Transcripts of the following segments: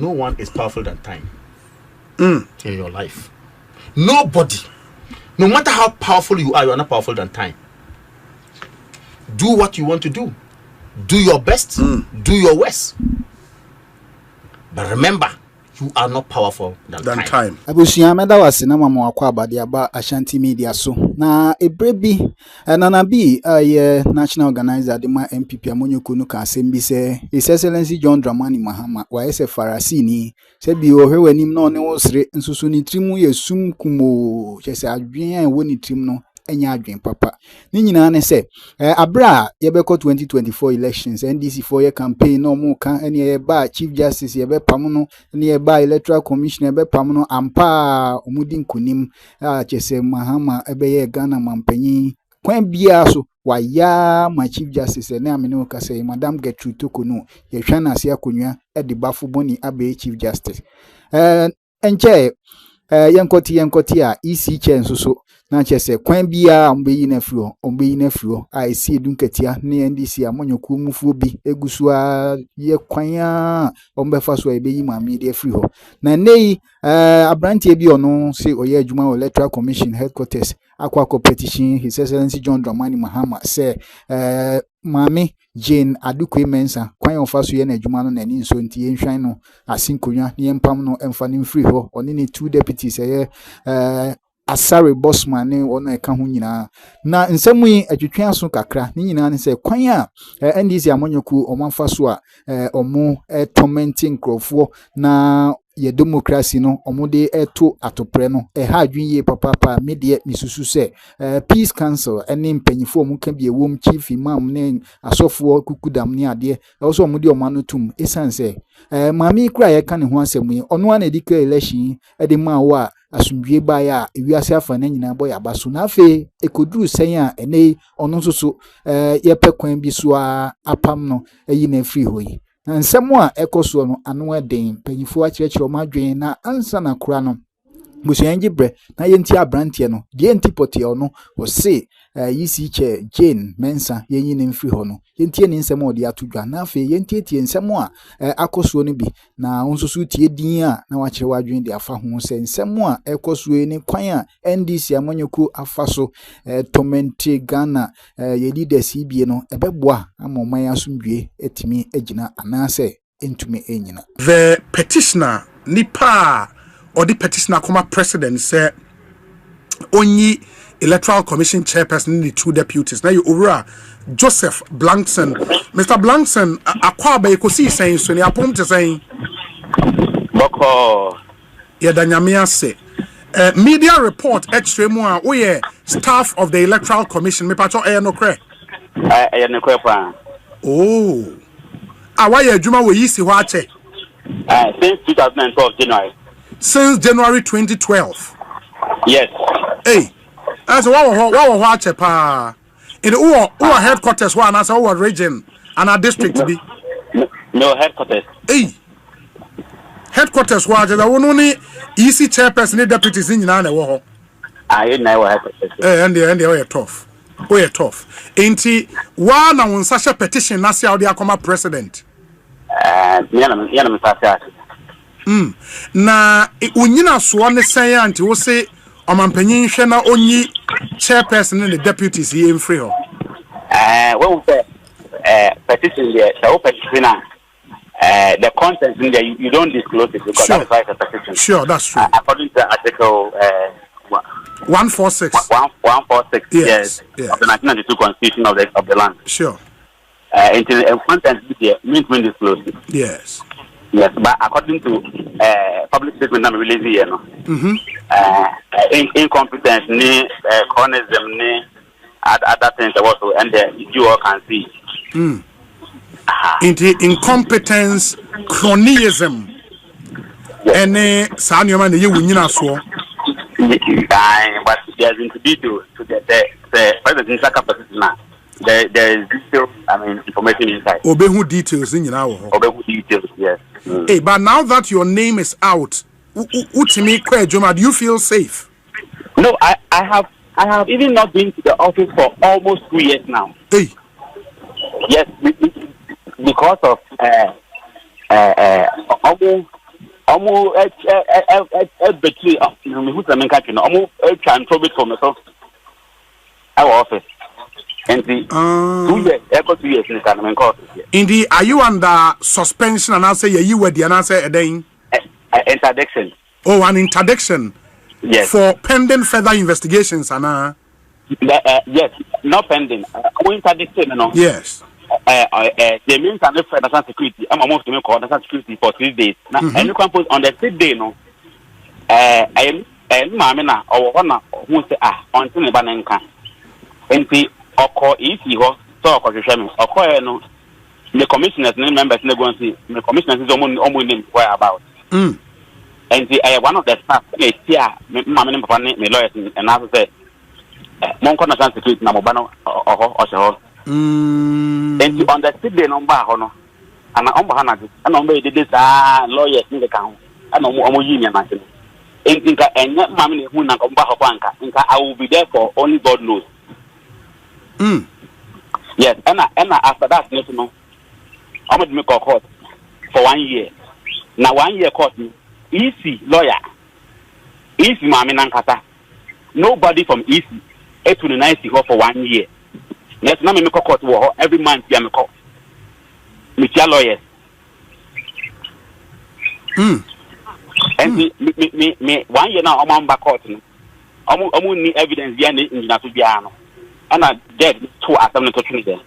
No one is powerful than time in your life. Nobody. No matter how powerful you are not powerful than time. Do what you want to do. Do your best. Do your worst. But remember, you are not powerful than time. Abusia meda wase na mama wakwa abade aba Ashanti media so. Na ebrebi nana bi national organizer de ma MPP amonyoko no ka asembi se His Excellency John Dramani Mahama wa ese farasi ni se bi ohwe anim na one wo sere nsusu ni trimu ye sum kumo chese adwen an wo ni trim no enya adwen papa ni nyina ne se abra ye be 2024 elections NDC for your campaign no mo kan ene ye ba Chief Justice ye be pam no ene ye ba Electoral Commission ye be pam no ampa omudi nkunim chese Mahama ebe ye Ghana mampanyi kwan bia so waya ma Chief Justice na amene ka say Madam Gertrude Tokono ye hwa na ase akonwa e de bafo boni abe Chief Justice enche yenkoti a EC chair nso na chese kwan bia ombeyi na frio a esi edunkatia na NDC amonyoku mufuo bi egusu a ye kwan a ombefa so ebeyi maami de fri ho na nei abrantie bi ono se oye adwuma Electoral Commission headquarters akwa petition His Excellency John Dramani Mahama se maami Jane Adukwe Mensa kwan ofa so ye na adwuma no na ni nso nti ye nhwan no asinkonwa ne empam no emfa ne free ho oni ne two deputies Asare Bossman ne ono eka ho nyina na nsemu yi atwetwe aso kakra ne nyina ne se kwan a NDC amonyoku omanfa so a omo tormenting crofo na ye democracy no omude eto atopre no ha adwinye papa medie misusu se Peace Council ene mpanyifo mu ka bie wom chief imam ne asofo kukudam ne ade also omude omano tum esanse mami kura ye ka ne ho asemu yi ono ana declare election de ma wa asundwie ba ya ewiase afa na nyina boy abaso na afi ekoduru sen a ene ono soso ye pekwan bi so apam no eyi na free hoyi na nsemu a ekoso no ano eden panyifo akirekire o madwen na ansa na kura no busuyanji bre na yenti abrantie no de enti pote ono o se yisi che Jane Mensa yenyi ne mfiri ho no yenti ne nsemu odi atodwa na afi yenti tie nsemu a akoso no bi na onsoso tie din a na wakire wadwen de afa ho se nsemu a ekoso ne kwan a NDC amonyoku afaso tormente Ghana ye leaders ibie no ebeboa amoman asomdwe etimi agina anase entumi enyina. The petitioner nipa or the petitioner come president say only Electoral Commission chairperson the two deputies. Now you over Joseph Blankson. Mr. Blankson, akwa ba ekosi saying so ni apom te saying boko ya danyamia say media report extreme one we staff of the Electoral Commission me pacho no kre no kre pa oh awa ya adwuma we yisi ho ache since 2012 January. Since January 2012. Yes. Hey. As what ache pa in who headquarters one as our region and our district be no headquarters. Hey. Headquarters was the one only EC chairperson deputies in na wo ho. You know headquarters. And they tough. We are tough. Enti wa na won sasha petition na sia odi akoma president. Me sasha. Na unyina so ne say anti wo say omampanyin hwe na onyi chairperson and the deputies here in free ho. When we say petition there, the petition the content in there you don't disclose it because sure. That is a petition. Sure, that's true. According to Article 146. 146. Yes. Of the 1992 Constitution of the land. Sure. Until content there means when disclosed. Yes. Yes, but according to public statement I'm releasing here, no. Incompetence, chronism, other things also, and you all can see. Into incompetence, cronyism, and Sanyama, you win so. But there's into detail to the president now. There is detail, information inside. Obehu details in your Obehu details, yes. Hey, but now that your name is out, do you feel safe? No, I have even not been to the office for almost 2 years now. Hey. Yes, because of Omo betri me who can catch no omo can probate for myself our office and the 2 years 2 years in can court Indeed, are you under suspension and I say you were the answer again? Interdiction. Oh, an interdiction. Yes. For pending further investigations, Anna. Yes, not pending. Interdiction, no. Yes. They mean that for national security. I'm almost to make national security for 3 days. Now, and you can put on the 3rd day, no. Mamma or one who say until the banana. And the or easy ho so constitution or no. The commissioners name members no go see. The commissioners is almost name where about. And the one of the staff here, mamma papa me lawyers and I say. Monko national security na mobano or and on the 3rd day number hono and on bahana and on be this lawyers in the count and on union national and think and mammy who na komba hopanka inka I will be there for only God knows. Yes, and after that no know I'm going to make a court for 1 year. Now 1 year court easy lawyer easy mammy nankata nobody from easy 829 for 1 year. Yes, now me make a court every month. I me call. Me lawyers. And me 1 year now. I'm back court. I'm need evidence behind it in the and I dead 2 assembly to treat them.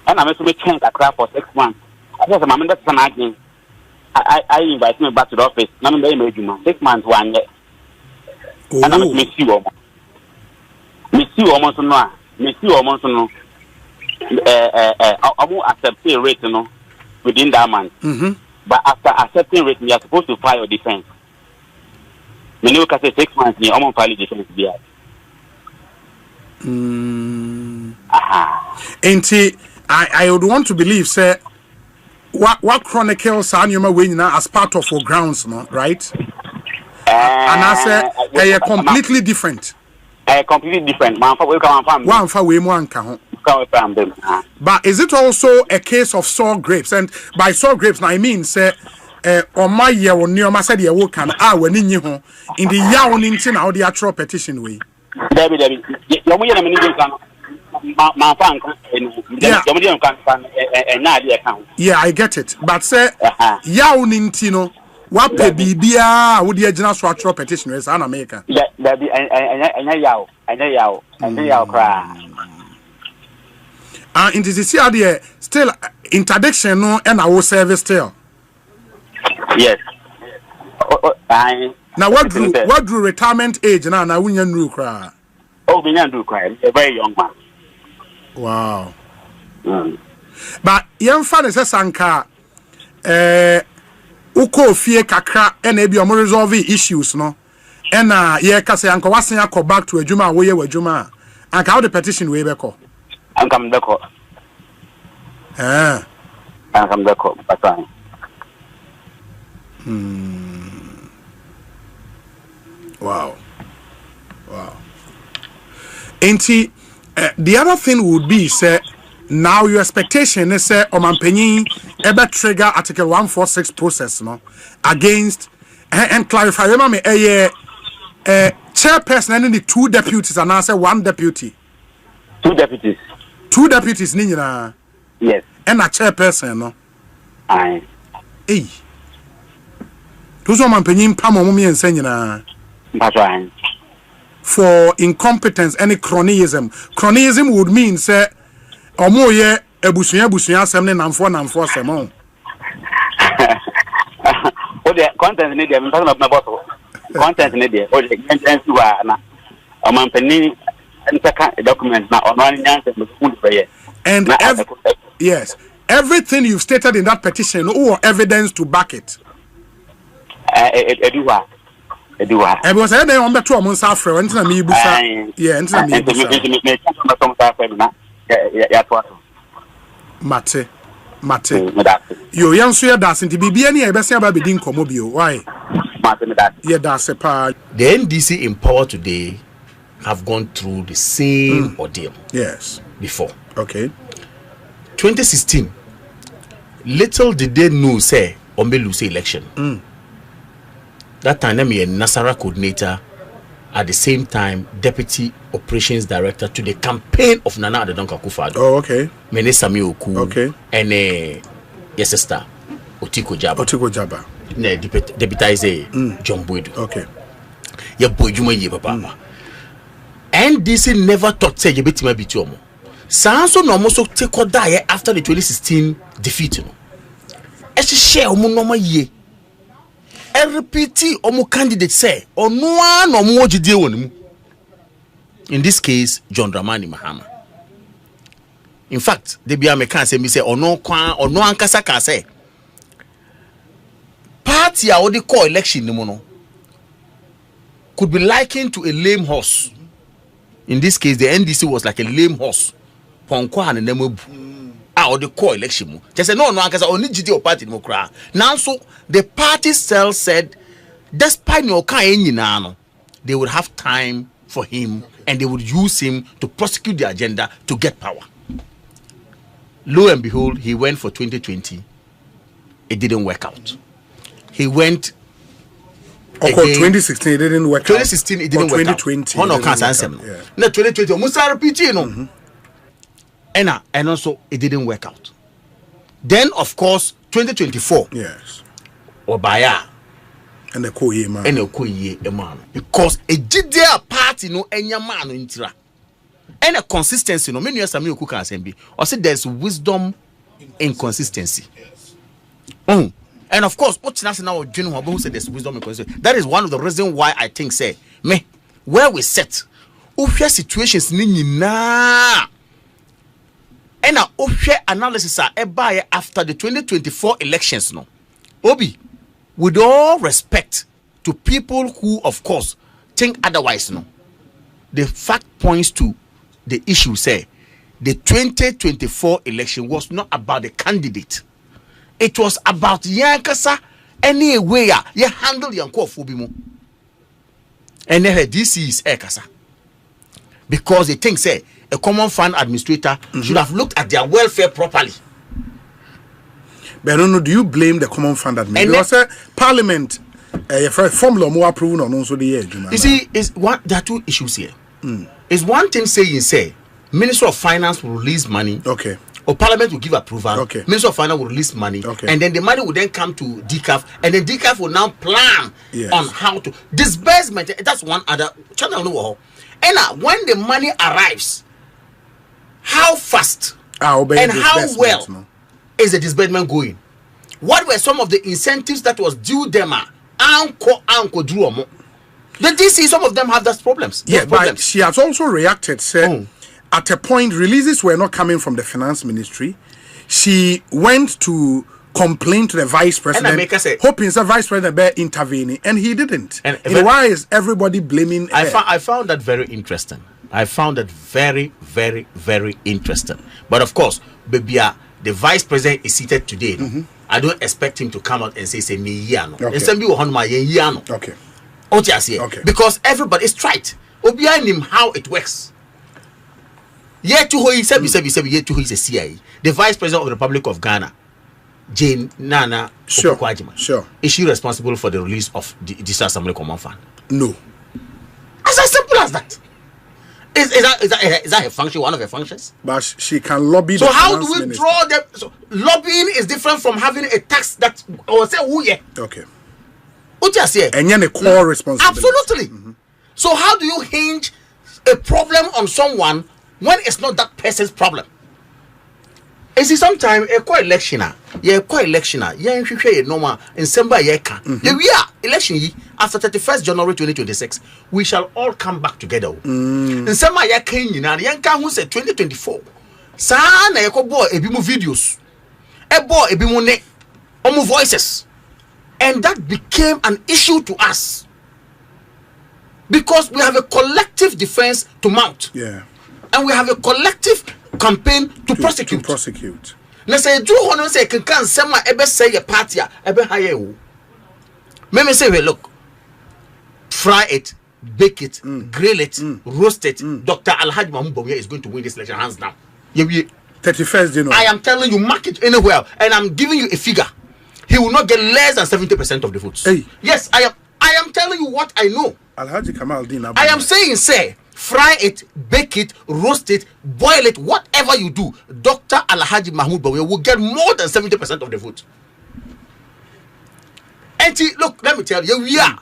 And I must change a crap for 6 months. I said, "Mama, that's an argument." I invite me back to the office. Now I'm very 6 months 1 year. And I must miss you almost. Me see almost no. I won't accept a rate, no, within that month. But after accepting rate, you are supposed to file a defense. Me no can say 6 months. Me almost file a defense. Ain't I would want to believe, say, what chronicles are you winning as part of our grounds, no, right? And I say they are completely different. Completely different. But is it also a case of sour grapes? And by sour grapes, now I mean, say, on my year or near my said, you work an hour in the yawn in how the actual petition way. Yeah, I get it. But say, yawn in Tino. What baby dear would the original structural petition is an American? There be and cry. In this year, still interdiction, no, and our service still. Yes. Now, what drew retirement age now? Now, we can do cry. Oh, we can do cry. A very young man. Wow. But young fan is a sanka. Uko fie kakra and ebi omo resolve issues no and ye ka say anko wasen akọ back to adwuma wo ye wadwuma anka how the petition we be call ankam be call ankam be call patan wow enti the other thing would be say now your expectation is say Omampenyin ebe trigger Article 146 process no against and clarify remember me chairperson and the 2 deputies and answer 1 deputy. 2 deputies. 2 deputies ni nyina. Yes. And a chairperson no. Aye. Hey. Those Omampenyin pam omo ense nyina. Mpatwan. For incompetence any cronyism. Cronyism would mean say omo ye ebusuya asem ne namfo asem on. O the content in there I'm talking about bottle. Content in there. O the content na Omampenyin ntaka documents na ono nyanse mfundi be. And yes, everything you've stated in that petition or evidence to back it. Eduwa. E because I dey on beto omo nsa afre when na me busa. Yeah, ntina me busa. Mate. Yo, yansu ya das nti bibia ni e bese aba bedin komo bio. Why? Yeah, that's a part. The NDC in power today have gone through the same ordeal. Yes. Before. Okay. 2016. Little did they know, say, lose election. That time, I'm a Nasara coordinator, at the same time, deputy operations director to the campaign of Nana Addo Dankwa Akufo-Addo. Oh, okay. Mene Sami Oku. Okay. And yes, sister, Otiko Jaba. Ne deputize John Boydu. Okay. Ya Boyjuma ye papa. NDC never thought say you betima bituomo. Sanso no so take die after the 2016 defeat no. E share omo normal ye. LPT omo candidate say onoa no mo gidie wonimu. In this case John Dramani Mahama. In fact, they be American say me say ono ankasa ka say party a odi call election ni mo no could be likened to a lame horse. In this case, the NDC was like a lame horse. Ponko and nemo or the core election. Just say no, because only GD party no cry. Now, so the party cell said, despite no kind, they would have time for him and they would use him to prosecute the agenda to get power. Lo and behold, he went for 2020. It didn't work out. He went. Okay, 2016 it didn't work 2016 out. It didn't work 2020 out. 2020 yeah. No, 2020 almost repeat, you know. And also it didn't work out. Then of course 2024. Yes. Obaya and the Koye man. And the Koye man. Because a GDA party no enya man no intira. And a consistency no. Many years Sami Oku can say or say there's wisdom in consistency. Yes. And of course, what now who said there's wisdom and consistency. That is one of the reasons why I think say me where we set situations ni na and a analysis after the 2024 elections no Obi, with all respect to people who of course think otherwise no, the fact points to the issue say the 2024 election was not about the candidate. It was about yankasa any way you handle yanko fobimu. And then this is ekasa. Because they think say a common fund administrator should have looked at their welfare properly. But I don't know, do you blame the common fund administrator? Because Parliament formula more approval on also the year. You see, there are two issues here. It's one thing say Minister of Finance will release money. Okay. Or Parliament will give approval. Okay. Minister of Finance will release money. Okay. And then the money will then come to DCAF. And then DCAF will now plan yes. on how to disbursement. That's one other channel. And when the money arrives, how fast and how well is the disbursement going? What were some of the incentives that was due them? Anko drew. The DC, some of them have those problems. Yeah, but she has also reacted, said at a point releases were not coming from the finance ministry. She went to complain to the vice president, hoping the vice president be intervening, and he didn't. And why is everybody blaming her? I found that very interesting. I found that very, very, very interesting. But of course, the vice president is seated today. I don't expect him to come out and say me yano. Okay. Okay. Because everybody is tried. Behind him how it works. Yet to who he said, yet to who is a CIA. The vice president of the Republic of Ghana, Jane Nana Okwajima. Sure. Is she responsible for the release of the District Assembly Common Fund? No. As simple as that. Is that her function, one of her functions? But she can lobby. So how do we draw them? So lobbying is different from having a tax that or say who yeah. Okay. What you say? And then a core responsibility. Absolutely. So how do you hinge a problem on someone when it's not that person's problem? You see, sometimes a co-electioner, normal in December, we are election after 31st January 2026. We shall all come back together. In December, who said 2024. Sana yako boy ebimu videos, ebimu ne, omu voices, and that became an issue to us because we have a collective defense to mount. Yeah. And we have a collective campaign to prosecute. Let's say, do you say, can someone ever say a party, ever hire you? Maybe say, well, look, fry it, bake it, grill it, roast it. Dr. Alhaji Mahmoud is going to win this election hands down. 31st January. I am telling you, mark it anywhere, and I'm giving you a figure. he will not get less than 70% of the votes. Hey. Yes, I am telling you what I know. Alhaji Kamal Din. I am saying, say, fry it, bake it, roast it, boil it, whatever you do, Dr. Alhaji Mahmoud Bawumia will get more than 70% of the vote. And look, let me tell you, we are.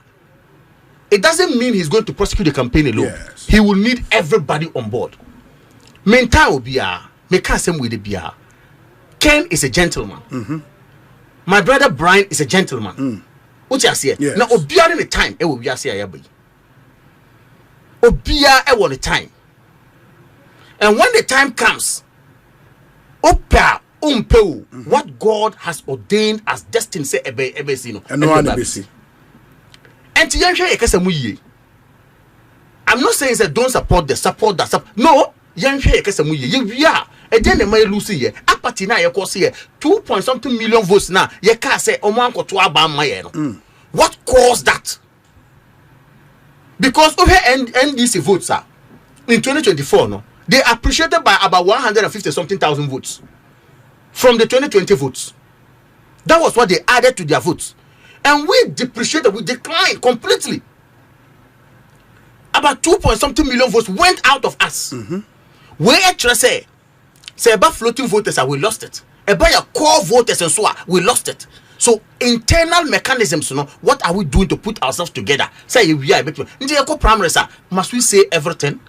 It doesn't mean he's going to prosecute the campaign alone. Yes. He will need everybody on board. Mental will be a, make us with the beer. Ken is a gentleman. My brother Brian is a gentleman. What you say? Yes. Now, Obia in the time, it will be a say, Obia, I want the time. And when the time comes, Opa, what God has ordained as destined, say, and no one busy. And I'm not saying that don't support that. No, we are. And then the may lose here. Apati na ye course here 2.something million votes now. Ye can't say Oman to my What caused that? Because over NDC votes are in 2024, no, they appreciated by about 150 something thousand votes from the 2020 votes. That was what they added to their votes. And we depreciated, we declined completely. About 2.something million votes went out of us. We actually say about floating voters, we lost it. About your core voters and so on, we lost it. So internal mechanisms, you know, what are we doing to put ourselves together? Say we are primaries, must we say everything?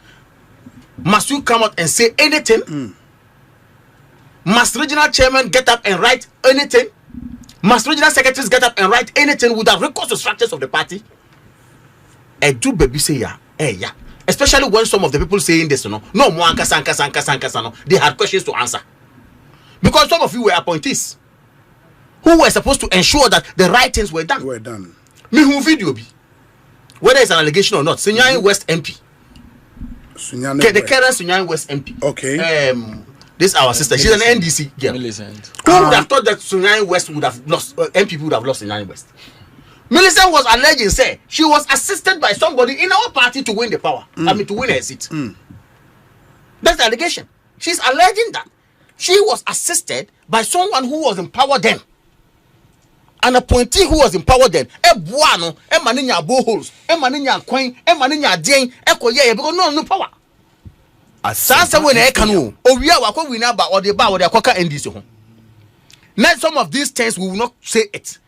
Must we come out and say anything? Must regional chairman get up and write anything? Must regional secretaries get up and write anything without recourse to structures of the party? I do baby say yeah. Especially when some of the people saying this, you know, no more no, they had questions to answer. Because some of you were appointees who were supposed to ensure that the right things were done. Me who video be, whether it's an allegation or not, Sunyan West MP. The current Sunyan West MP. Okay. This is our sister. She's an NDC girl. Who would have thought that Sunyan West would have lost, MP would have lost Sunyan West? Millicent was alleging, say, she was assisted by somebody in our party to win the power. To win her seat. That's the allegation. She's alleging that she was assisted by someone who was in power then. An appointee who was in power then. Buano, maninya boreholes, maninya coin, maninya ding, because no power. Sansa when I can we are what we know about or the bar or the cocker and this. Now some of these things we will not say it.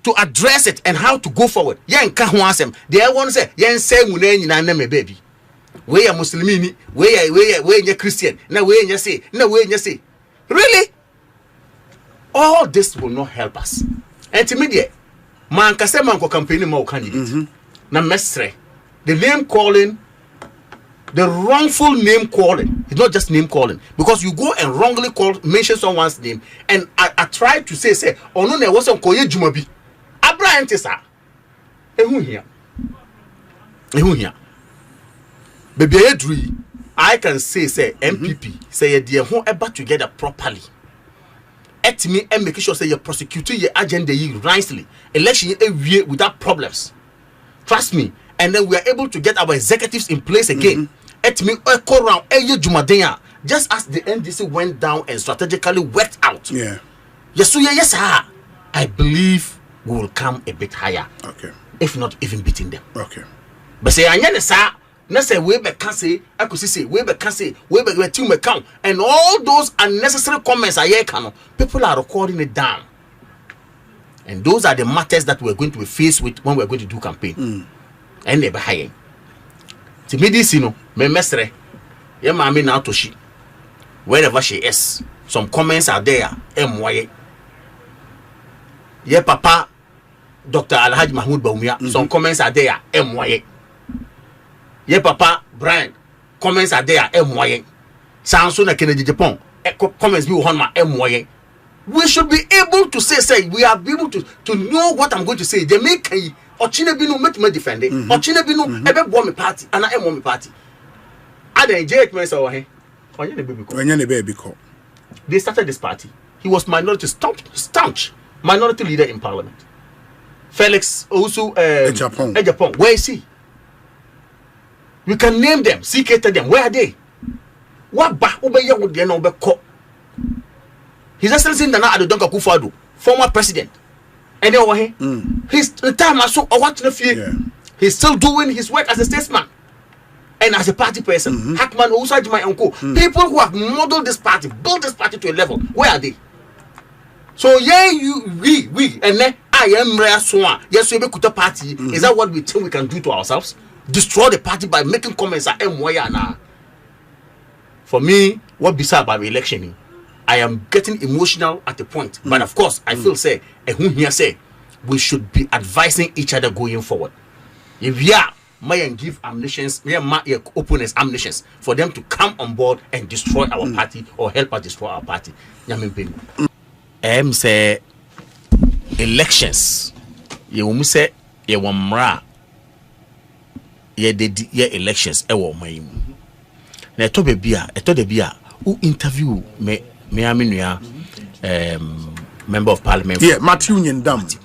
To address it and how to go forward. Yen can't want them. They want to say, yen say muneni na name baby. We are Muslimini, we are Christian. Now we say, really? All this will not help us. And to me, man can say man ko campaign more candidate. Na mestre. The name calling, the wrongful name calling. It's not just name calling. Because you go and wrongly mention someone's name. And I try to say, oh no, there wasn't koye jumabi. Abraham Tessa. Here. Baby Edri, I can say MPP, say dear who ever together properly. At me and make sure say you prosecuting your agenda rightly. Election every without problems. Trust me. And then we are able to get our executives in place again. At me echo round Jumadea, just as the NDC went down and strategically worked out. Yeah. Yes, sir. I believe we will come a bit higher. Okay. If not even beating them. Okay. But say I sir, na say we be can say, I could say we be can say, we be team account, and all those unnecessary comments I hear people are recording it down. And those are the matters that we're going to be faced with when we're going to do campaign. And they be high. To me this, me mesre, your mommy now to she, wherever she is, some comments are there, MY. Yeah, Papa, Dr. Alhaji Mahmoud Bawumia, some comments are there, MY. Yeah, Papa, Brian, comments are there, MY. Sansuna Kennedy Japan, comments be on my MY. We should be able to say, we are able to know what I'm going to say. They make a Ochinabino make me defend it. Ochinabino ever bomb me party, and I am on me party. I didn't enjoy myself. When the baby call. They started this party. He was minority staunch minority leader in parliament. Felix also Japan. Where is he? We can name them, secret them. Where are they? What ba obey would they know be call? His Excellency Nana Addo Dankwa Akufo-Addo former president. And then his time also he's still doing his work as a statesman and as a party person. Hackman, also my uncle. People who have modeled this party, built this party to a level. Where are they? So we and then I am rare swan. Yes, we make a party. Is that what we think we can do to ourselves? Destroy the party by making comments at now. For me, what beside about election, I am getting emotional at the point. But of course, I feel say we should be advising each other going forward. If we are may give ammunitions, opponents ammunitions for them to come on board and destroy our party or help us destroy our party. Say elections. You say ye wamra ye elections na to be bia who interview me member of parliament Matthew Nyendam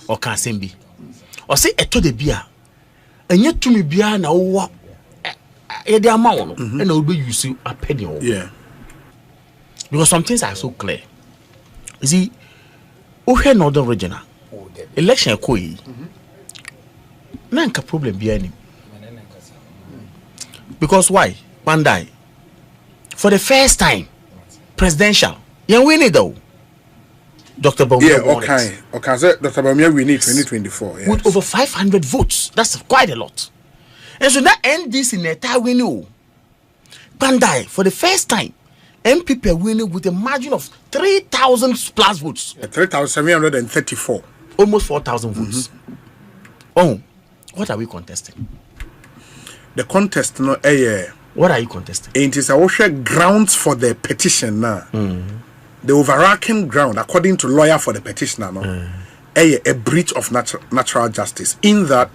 o ka sembi o say eto de bia enye tumi bia na wo e de ama wo no na wo be use apedi wo because some things are so clear. You see, we northern regional election ko yi na nka problem bia ni because why Pandai for the first time presidential you win it though. Dr. Bawumia okay so Dr. Bawumia win it 2024 yes. With over 500 votes. That's quite a lot. And so that NDC in a win Pandai for the first time MPP are winning with a margin of 3,000 plus votes. 3,734. Almost 4,000 votes. Oh, what are we contesting? The contest no what are you contesting? It is a grounds for the petition now. The overarching ground, according to lawyer for the petitioner, a breach of natural justice. In that,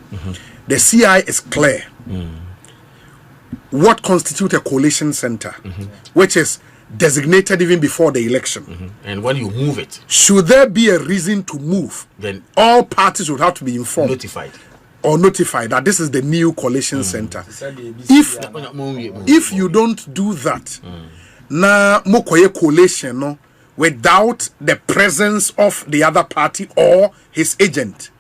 the CI is clear. What constitutes a coalition center, which is designated even before the election. And when you move it, should there be a reason to move, then all parties would have to be informed, notified that this is the new coalition center. If you don't do that, na mokoye coalition no, without the presence of the other party or his agent,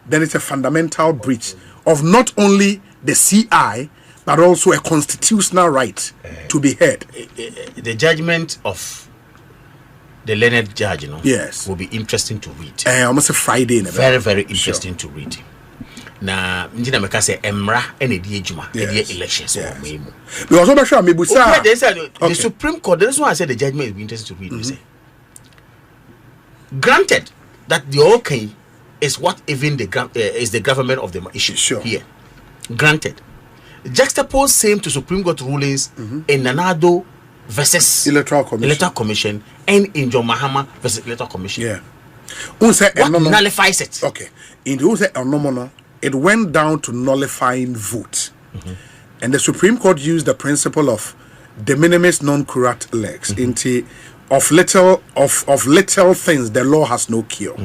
then it's a fundamental breach of not only the CI but also a constitutional right to be heard. The judgment of the learned judge, yes, will be interesting to read. Almost a Friday, very, very interesting to read. Na njina meka say emra ene di ejuma e elections we also be sure they said the Supreme Court, that's why I said the judgment will be interesting to read. We say granted that the okay is what even is the government of the issue here, granted, juxtapose same to Supreme Court rulings in Nanado versus Electoral Commission and in John Mahama versus Electoral Commission. What nullifies it? Okay, in the it went down to nullifying vote, and the Supreme Court used the principle of de minimis non curat lex, into of little things the law has no cure,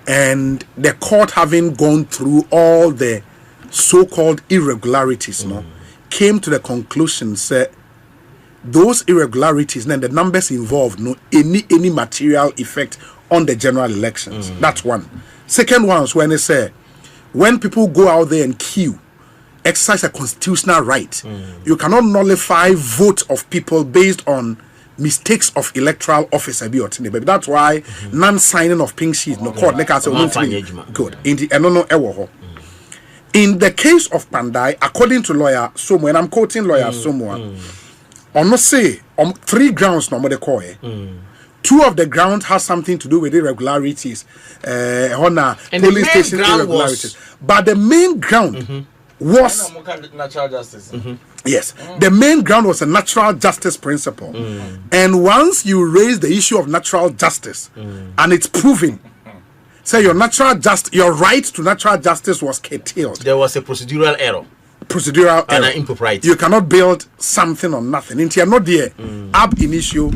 and the court, having gone through all the so-called irregularities, came to the conclusion that those irregularities and the numbers involved any material effect on the general elections. That's one. Second one is when they say, when people go out there and queue, exercise a constitutional right, you cannot nullify vote of people based on mistakes of electoral officer. That's why non-signing of pink sheets no court good. In the case of Pandai, according to lawyer Somo, and I'm quoting lawyer Somo, on not say on 3 grounds no more the call. 2 of the grounds has something to do with irregularities, police station irregularities. But the main ground was natural justice. Yes, the main ground was a natural justice principle. And once you raise the issue of natural justice, and it's proven, say your right to natural justice was curtailed. There was a procedural error. And an impropriety. You cannot build something on nothing. If you are not there, ab initio,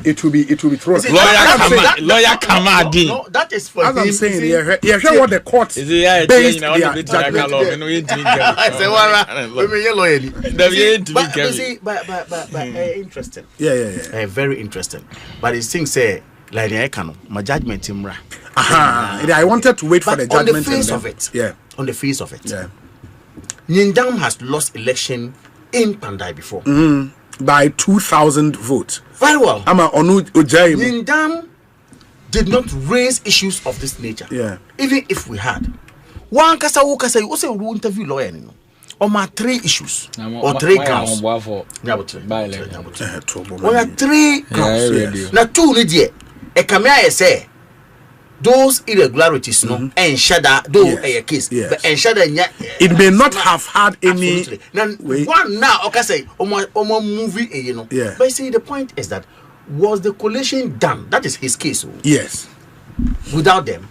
it will be thrown. Lawyer Kamadi. No, that is for as I'm saying, you hear what the court based their judgment. But interesting. Yeah. Very interesting. But it things say like the Ekano, my judgment imra. I wanted to wait for the judgment. On the face of it. Yeah. On the face of it. Yeah. Nyindam has lost election in Pandai before. By 2,000 votes. Very well. Nyindam Nyindam did not raise issues of this nature. Yeah. Even if we had. One kasa you also interview lawyer. On my 3 issues or 3 counts. We have 3 counts. Now 2 need a camera say those irregularities no and shada those a case but and shada it may not have had any now one now okay say movie you know but see the point is that was the collation done? That is his case. Yes. Without them,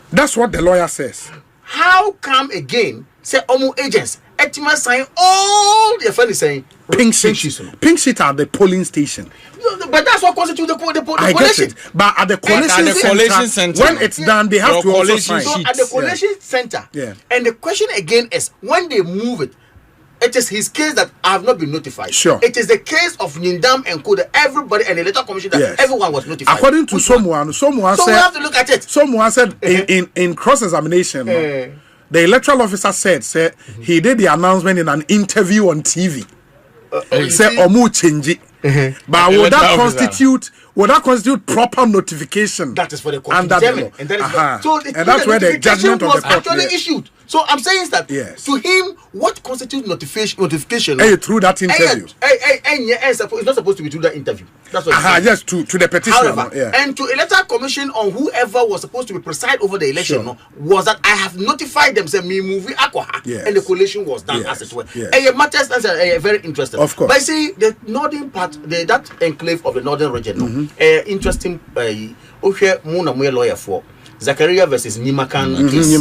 that's what the lawyer says. How come again say agents Etima sign all the friend is saying pink sheet are the polling station. But that's what constitutes the I collation. Get it. But at the collation center, when it's done, they have to also sign. So at the collation center, and the question again is when they move it, it is his case that I have not been notified. Sure. It is the case of Nyindam and Koda, everybody and the electoral commission that everyone was notified. According to someone so said, we have to look at it. Someone said in cross-examination, the electoral officer said he did the announcement in an interview on TV. He said Omu change. But would that constitute proper notification? That is for the court to determine. And that's where the judgment of the court actually issued. So I'm saying that to him, what constitutes notification? Through that interview. It's not supposed to be through that interview. That's what yes, to the petition. However, and to electoral commission on whoever was supposed to be preside over the election was that I have notified them, say me movie aqua, and the collation was done as it were. And matters that's very interesting. Of course. But see, the northern part, that enclave of the northern region, interesting. Lawyer for Zachariah versus Nimakan case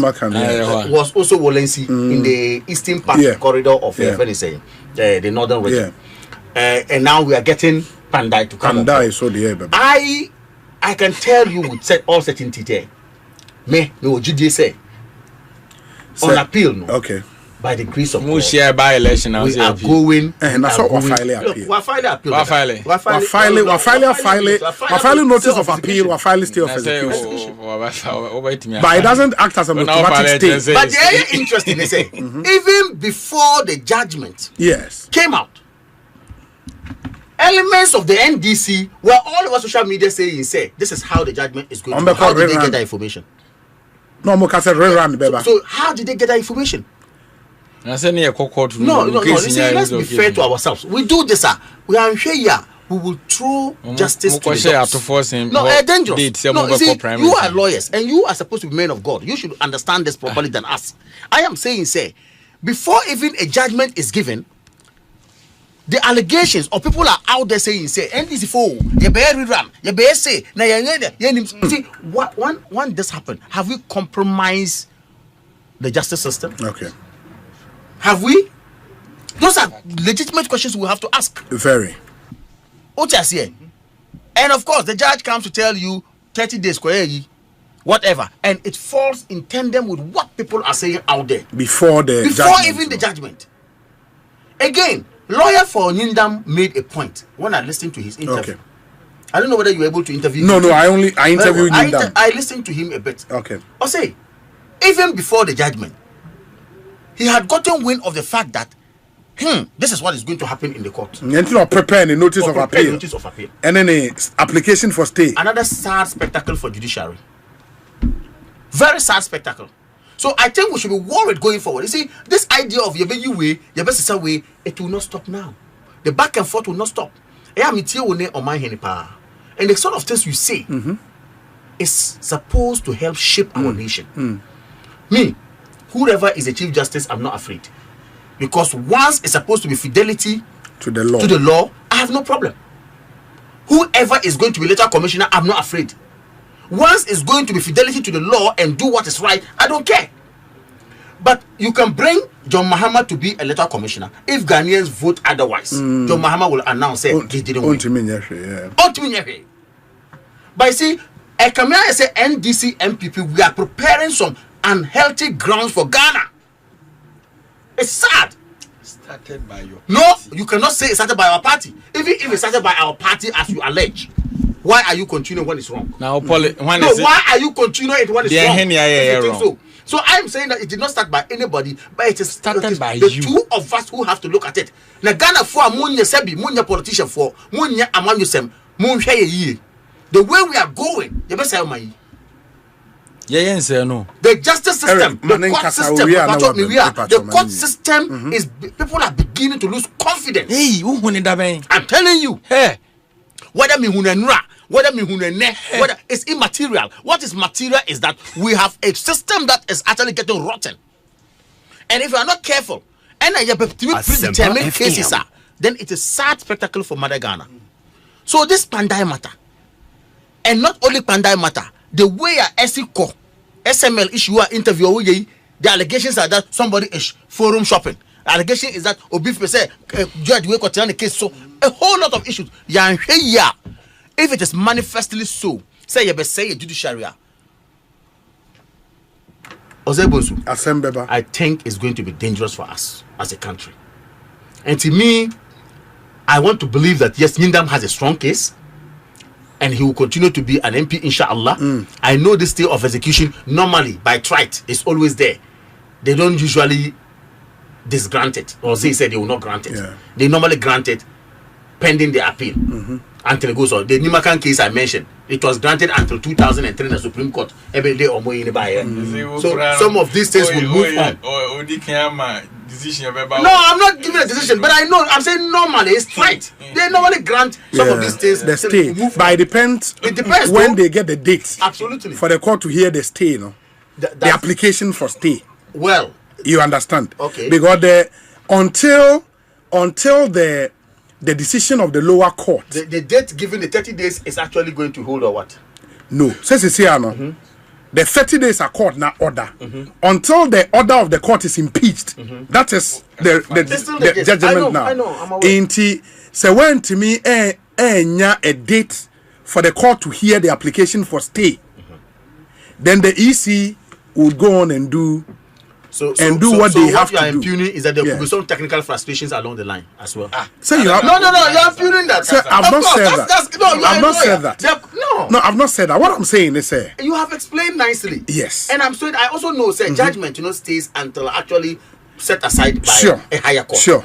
was also Wallency in the eastern part corridor of the northern region. And now we are getting Pandai to come. I can tell you with all certainty there. No Judiciary on appeal. No. Okay. By the grace of God, we are going. And that's what we're filing appeal. We're filing appeal. We're filing notice of appeal. We're filing stay of execution. But it doesn't act as an automatic stay. But the area interesting is say even before the judgment came out, elements of the NDC were all over social media saying, this is how the judgment is going to be. How did they get that information? So how did they get that information? No, let's be fair to ourselves. We do this, we are here. We will throw justice to the dogs. No, dangerous. No, you see, you are lawyers and you are supposed to be men of God. You should understand this properly than us. I am saying, before even a judgment is given, the allegations or people are out there saying, NDC for you better rerun, you better say, see, when this happened, have we compromised the justice system? Okay. Have we? Those are legitimate questions we have to ask. Very. And of course, the judge comes to tell you 30 days, whatever, and it falls in tandem with what people are saying out there before even the judgment. Again, lawyer for Nyindam made a point when I listened to his interview. Okay. I don't know whether you were able to interview him. No, I interviewed Nyindam. I listened to him a bit. Okay. I say, even before the judgment, he had gotten wind of the fact that this is what is going to happen in the court. Prepare a notice of appeal. And then an application for stay. Another sad spectacle for judiciary. Very sad spectacle. So I think we should be worried going forward. You see, this idea of your way, your best way, it will not stop now. The back and forth will not stop. And the sort of things you say is supposed to help shape our nation. Me, whoever is the Chief Justice, I'm not afraid. Because once it's supposed to be fidelity to the law, I have no problem. Whoever is going to be electoral commissioner, I'm not afraid. Once it's going to be fidelity to the law and do what is right, I don't care. But you can bring John Mahama to be electoral commissioner. If Ghanaians vote otherwise, John Mahama will announce he didn't win. But you see, I come here and say NDC MPP, we are preparing some unhealthy grounds for Ghana. It's sad. Started by your party. No, you cannot say it started by our party. Even if it started by our party as you allege. Why are you continuing when it's wrong? Now, when No, why are you continuing it when it's wrong? Wrong. So I'm saying that it did not start by anybody, but it is Started by the you. two of us who have to look at it. Now Ghana for munya sebi, munya politician for munya amanyusem, munya ye. The way we are going, you better say my. No. The justice system, Eric, the court system, the court system is people are beginning to lose confidence. Hey, who that? I'm telling you. Hey, Whether me hunenra, whether me hunene, whether it's immaterial. What is material is that we have a system that is actually getting rotten. And if you are not careful, and you predetermine cases are, then it is sad spectacle for Mother Ghana. So this Pandai matter, and not only Pandai matter, the way a SML issue interview, the allegations are that somebody is forum shopping. The allegation is that Obif say judge we got the case. So a whole lot of issues. If it is manifestly so, say you say a judiciary. I think it's going to be dangerous for us as a country. And to me, I want to believe that yes, Mindam has a strong case. And he will continue to be an MP, inshallah. I know this stay of execution normally by trite is always there. They don't usually disgrant it, or they say they will not grant it. Yeah. They normally grant it pending the appeal until it goes on. The Nimakan case I mentioned, it was granted until 2003 in the Supreme Court. Every day or more in the buyer. So some of these things will move on. No, I'm not giving a decision, but I know. I'm saying normally it's right. They normally grant some of these things. The stay, but it depends. It depends when they get the dates. Absolutely. For the court to hear the stay, the application for stay. Well, you understand? Okay. Because until the decision of the lower court, the date given, the 30 days, is actually going to hold or what? No. Says it's here no. The 30 days are court now order. Until the order of the court is impeached. That is the judgment now. I know. I'm aware. Inti so when to me a date for the court to hear the application for stay. Then the EC would go on and do what they have to do. What you are impugning is that there will be some technical frustrations along the line as well. So you have No, you're impugning that. Sir, I've not said that. I've not said that. No, I've not said that. What I'm saying is, you have explained nicely. Yes. And I'm saying I also know, judgment, stays until actually set aside by a higher court. Sure.